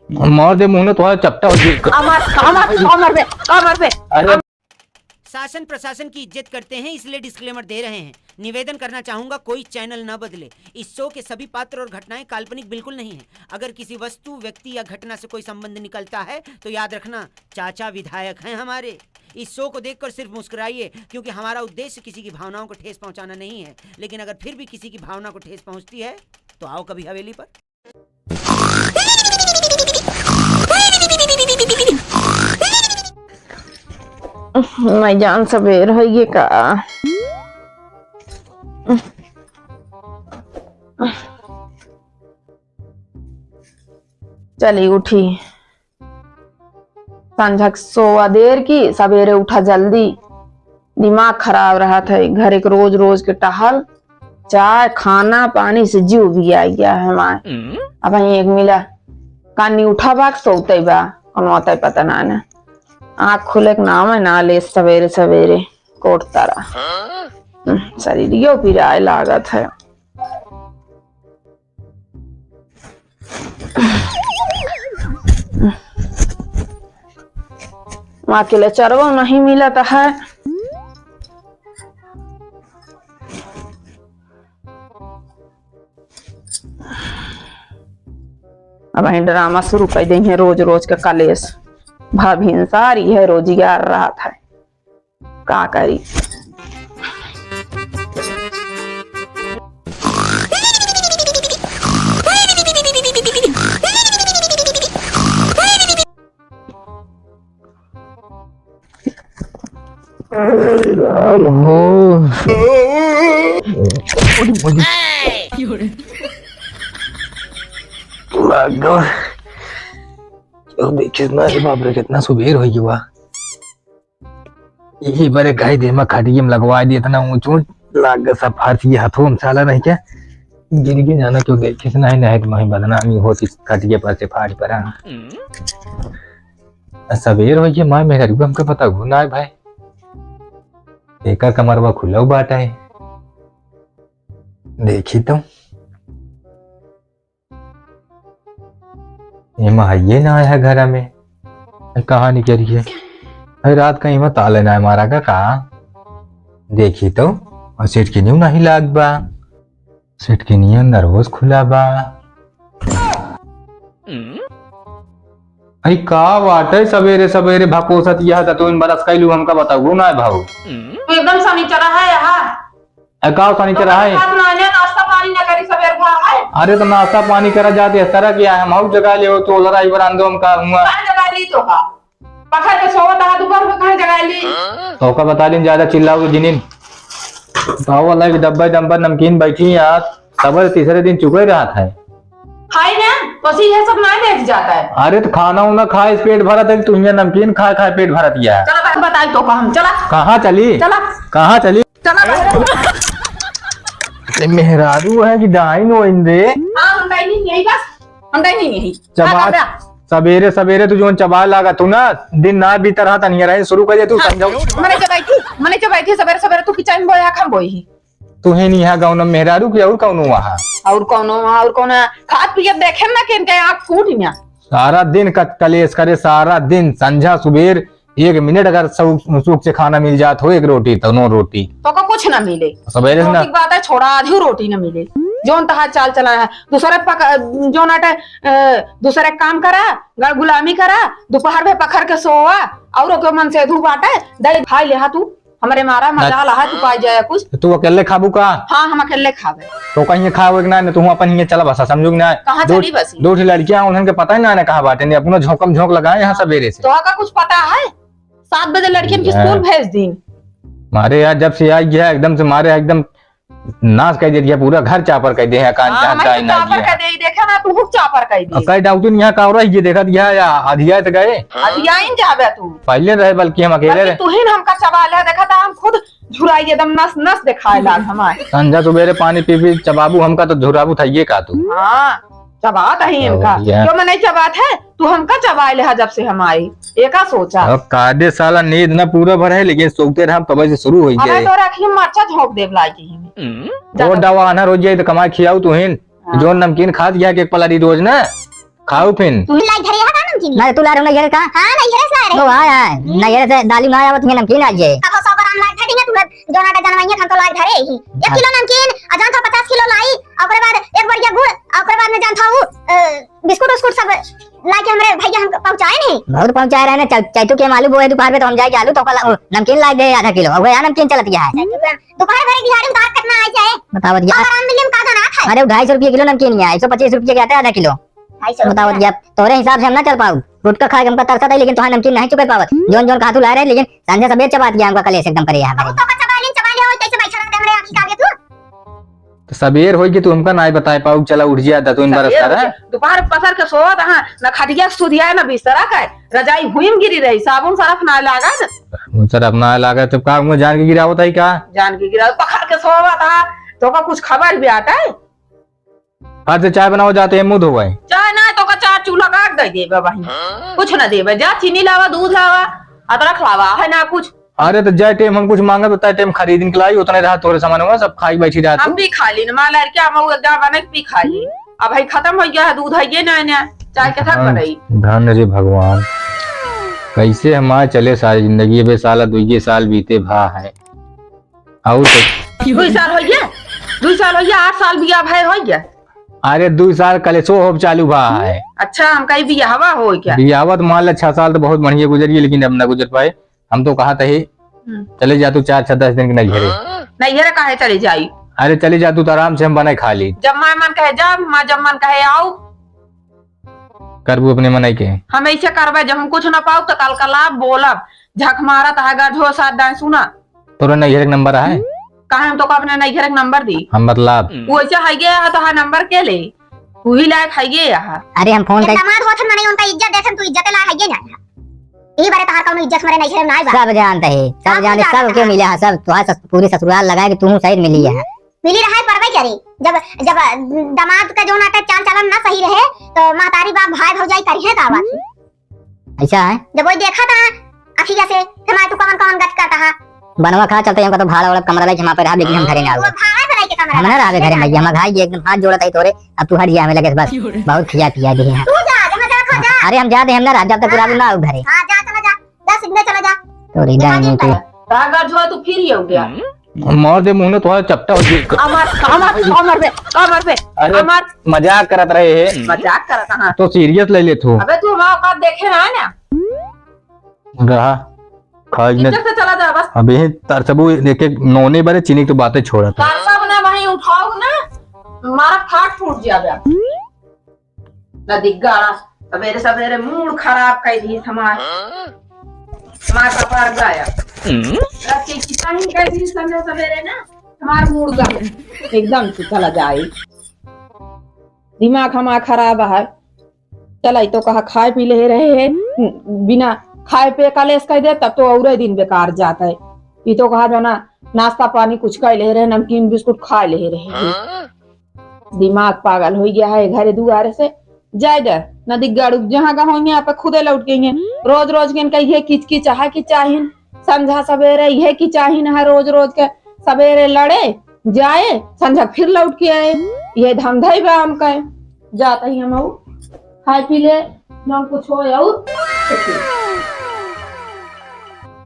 मार दे मुंह ने थोड़ा चपटा हो अरे शासन प्रशासन की इज्जत करते हैं, इसलिए डिस्क्लेमर दे रहे हैं। निवेदन करना चाहूंगा कोई चैनल न बदले। इस शो के सभी पात्र और घटनाएं काल्पनिक बिल्कुल नहीं हैं। अगर किसी वस्तु, व्यक्ति या घटना से कोई संबंध निकलता है तो याद रखना चाचा विधायक हैं हमारे। इस शो को देखकर सिर्फ मुस्कुराइए, क्योंकि हमारा उद्देश्य किसी की भावनाओं को ठेस पहुंचाना नहीं है। लेकिन अगर फिर भी किसी की भावना को ठेस पहुंचती है तो आओ कभी हवेली पर। मैं जान सवेर है ये का चली उठी संझक सोवा देर की, सवेरे उठा जल्दी। दिमाग खराब रहा था घर एक रोज रोज के टहल, चाय खाना पानी से जीव भी आ गया है हमारे। अब एक मिला कानी उठा बा सोते बा कौन पता ना आँख खुले के नाम है ना ले सवेरे सवेरे कोट तारा शरीर पिराए लागत है। वहाँ के लिए चरवा नहीं मिला था है। अब ड्रामा शुरू कर देंगे रोज रोज का कलेश। भाभी सारी है रोजगार रहा था का करी। कितना सुबेर हो गया। यही बड़े गाय दे में खटिए में लगवा दिया इतना ऊंच ऊंच लाग सब फारसी हाथों में साला नहीं क्या गिर के जाना क्यों गए किसना ही नहीं तुम्हारी बदनामी होती खटिए पर से फाड़ पर सवेर हो गया। माँ मेरा हमको पता गुना है भाई एका कमरवा खुला बाटा है देखी तो ये ना आया घर में कहा नहीं करी है रात कहीं में ताले ना मारा का कहा देखी तो और सेठ की न्यू नहीं लाग बा सेठ की न्यू नर्वस खुला बा अरे का बात है सवेरे सवेरे भकोसत यह तो इन बरस कैलू हमका बताओ ना भाऊ एकदम सनीचरा है यहाँ का सनीचरा है नाश्ता पानी न करी सवेर है। अरे तो नाश्ता पानी करा जाते इस तरह किया हम और जगह ले तो लड़ाई बरामदों का हुआ जगह ली तो का पखर के सोवत है दोपहर में कहां जगह ली तो का बता दिन ज्यादा चिल्लाओ तो जिनिन तो वाला की डब्बा डब्बा नमकीन बैठी यार सबर तीसरे दिन चुके रहा था खाई ना तो ये सब ना देख जाता है। अरे तो खाना उना खाए पेट भरा था तू यहाँ नमकीन खा खा पेट भरा दिया। चलो बताई तो हम चला कहाँ चली चला कहाँ चली चला मेहरारू है कि डाइन हो इंदे हम डाइनिंग यही बस हम डाइनिंग यही चबा सवेरे सवेरे तू जो चबा लागा तू ना दिन ना भी तरह तनिया रहे शुरू कर दे तू समझाओ मैंने जब बैठी सवेरे सवेरे तू किचन बोया खम बोई ही तू है नहीं यहाँ गाँव में मेहरारू की और कौन वहाँ और कौन खाद पिए देखे ना के आँख फूट गया सारा दिन कलेश करे सारा दिन संझा सुबेर 1 मिनट अगर सुख से खाना मिल जात हो 1 रोटी तो 9 रोटी तो का कुछ ना मिले सवेरे ना बात है छोड़ा आधी रोटी ना मिले जोन तहा चाल चला है दूसरे जो नाटे दूसरे काम करा गड़ गुलामी करा दोपहर में पखर के सोवा और के मन से धूप बाटे दही खाई ले तू हमारे मारा मजा ला तू पाई जाए कुछ तू अकेले खाबू का हाँ हम अकेले खावे तो कहीं खाओ ना तू अपन ही चला बसा समझू ना कहाँ चली बस 2 लड़कियां उन्हें पता ही ना कहा बाटे अपना झोंकम झोंक लगाए यहाँ सवेरे से तो का कुछ पता है 7 बजे लड़कियों की स्कूल भेज दी मारे यार जब से आई गया एकदम से मारे एकदम नाश कर दिया पूरा घर चापर कर दे देखा ना तू चापर कर दी कई डाउटू यहाँ का और ये देखा दिया या अधिया तो गए अधियाइन जाबे तू पहले रहे बल्कि हम अकेले रहे तू ही हमका सवाल है देखा था हम खुद झुराई एकदम नस नस दिखाए लाग हमारे संझा सुबेरे पानी पी पी चबाबू हमका तो झुराबू था ये का तू हाँ चबात है इनका क्यों मैं नहीं चबात है तू हमका चबाए ले जब से हम आई एका सोचा अब कादे साला नींद ना पूरा भर है लेकिन सोते रहे हम तब से शुरू हो गए तो रखी मरचा झोंक देव लागी और दवा आना रोज तो कमाई खियाऊ तू हिन जो नमकीन खा दिया के एक पलारी रोज ना खाओ फिर तू लाई घरे नमकीन मैं तू ला रहा हूं नैहर का। हां नैहर से आ रहे तो हां नैहर से दाली ना आया तुम्हें नमकीन आज ये अब 100 ग्राम लाग धरेंगे तू जोना का जनवाइया हम तो लाग धरे ही 1 किलो नमकीन अजान था 50 किलो लाई ओकरे बाद एक बढ़िया गुड़ ओकरे बाद में जान था बिस्कुट उस्कुट सब लाके हमरे भैया हम पहुंचाए नहीं बहुत पहुंचाए रहे ना चैतू के आलू बोए दोपहर में तो हम जाके आलू तो नमकीन ला दे आधा किलो अब यार नमकीन चलत गया है दोपहर भरे दिहाड़ी उतार कितना आ जाए बताओ भैया आराम मिले का ना खाए अरे 250 रुपये किलो नमकीन है 125 रुपये के आता है आधा किलो। 250 बताओ भैया तोरे हिसाब से हम ना चल पाऊ गुटका खा के हमका तरसत है लेकिन तुम्हारा नमकीन नहीं चुके पावत जोन जोन खातू ला रहे लेकिन संजय सबेर चबात गया हमका कलेश एकदम करे अब तो चबा ले हो कैसे बैठा रहते हमरे आंखी कागे तू तो सबेर होई कि तू हमका नहीं बताए पाऊ चला उठ जिया तो इन बरस कर दोपहर पसर के सोत हां न खटिया सुधिया न बिस्तरा का रजाई हुईम गिरी रही साबुन सरफ ना लागा न सर अपना लगा तो का मुंह जान के गिरा होता है क्या जान के गिरा पखर के सोवा था तो का कुछ खबर भी आता है हाथ से चाय बनाओ जाते हैं मुंह धोवाए चाय ना तो का चार चूल्हा काट दे देबे भाई कुछ ना देबे जा चीनी लावा दूध लावा अदरक लावा है ना कुछ। अरे तो जय टाइम हम कुछ मांगा तो टाइम खरीद के लाई उतने रहा तोरे सामान हुआ सब खाई बैठी रहा हम भी खा ली न माला क्या मऊ गा बने भी खा ली अब भाई खत्म हो गया है दूध है ये ना चाय के थक पड़ी धन रे भगवान कैसे हमारे चले सारी जिंदगी बे साला 2 साल बीते भा है और तो 2 साल हो गया 2 साल हो गया 8 साल बिया भाई हो गया। अरे 2 साल कलेसो हो चालू भा है। अच्छा हम कहीं बिया हवा हो क्या बियावत मान ला 6 साल तो बहुत बढ़िया गुजर गई लेकिन अब ना गुजर पाए हम तो कहा थे चले जा तू 4-10 दिन के नहीं घरे नहीं घरे काहे चले जाई अरे चले जा तू तो आराम से हम बनाए खा ली जब माँ मन कहे जा माँ जब मन कहे आओ करबू अपने मनाई के हम ऐसे करबे जब हम कुछ ना पाऊ तो कल कला बोलब झक मारा तहागा ढो साथ दाए सुना तोरा नहीं घरे नंबर है कहे हम तो अपने नहीं घरे नंबर दी हम मतलब वो ऐसे है गया है तो हा नंबर के ले तू ही लायक है गया है अरे हम फोन कर दामाद होथन माने उनका इज्जत देखन तू इज्जत ला है ये ना ई बारे तहार कौन इज्जत मरे नहीं घरे ना सब जानते है सब जाने सब के मिले है सब तुम्हारा पूरी ससुराल लगा के तू सही मिली है मिली रहा परवे करे जब जब दामाद का जो नाटक चाल चलन ना सही रहे तो महतारी बाप भाई भौजाई करिए का बात ऐसा है जब वो देखा था अखिया से मैं तू कौन कौन गट करता है बनवा खा चलते हमका तो भाड़ा वाला कमरा लेके वहां पे रहा लेकिन हम घरे ना वो आवे भाड़ा बनाई के कमरा हम ना रहे घरे में हम भाई एकदम हाथ जोड़त है तोरे अब तू हट गया हमें लगे बस बहुत खिया पिया दी है तू जा जहां जा खा जा अरे हम जाते हम ना जब तक पूरा ना घरे हां जा चला जा सीधे चला जा तोरी जाएंगे तू रागा जो है तू फिर ही हो गया मार दे मुंह ने तो चपटा हो गई अमर पे अरे अमर मजाक करत रहे है मजाक करता हां तो सीरियस ले ले तू अबे तू हमारा औकात देखे ना है ना रहा खाई ने इज्जत से चला जा बस अबे तरसबू देखे नौने बारे चीनी की तो बातें छोड़ा था कारसा बना वहीं उठाओ ना हमारा फाट फूट जाबे ना दिग्गारा सवेरे सवेरे मूड खराब कर दी हमार हमार कपार गया रखे कितना ही कर दी समझो सवेरे ना हमार मूड गया एकदम से चला जाए दिमाग हमारा खराब है चला तो कहा खाए पी ले रहे हैं बिना खाए पे कलेश कह दे तब तो और दिन बेकार जाता है ये तो कहा जो ना नाश्ता पानी कुछ कर ले रहे नमकीन बिस्कुट खा ले रहे दिमाग पागल हो गया है घरे दुआरे से जाए जा नदी गाड़ू जहाँ का होंगे आप खुदे लौट के रोज रोज के कही किच की चाह की चाहिए समझा सवेरे यह की चाहिए है रोज रोज के सवेरे लड़े जाए संझा फिर लौट के आए ये धंधा बा उनका जाता ही हम खाए पी ले कुछ हो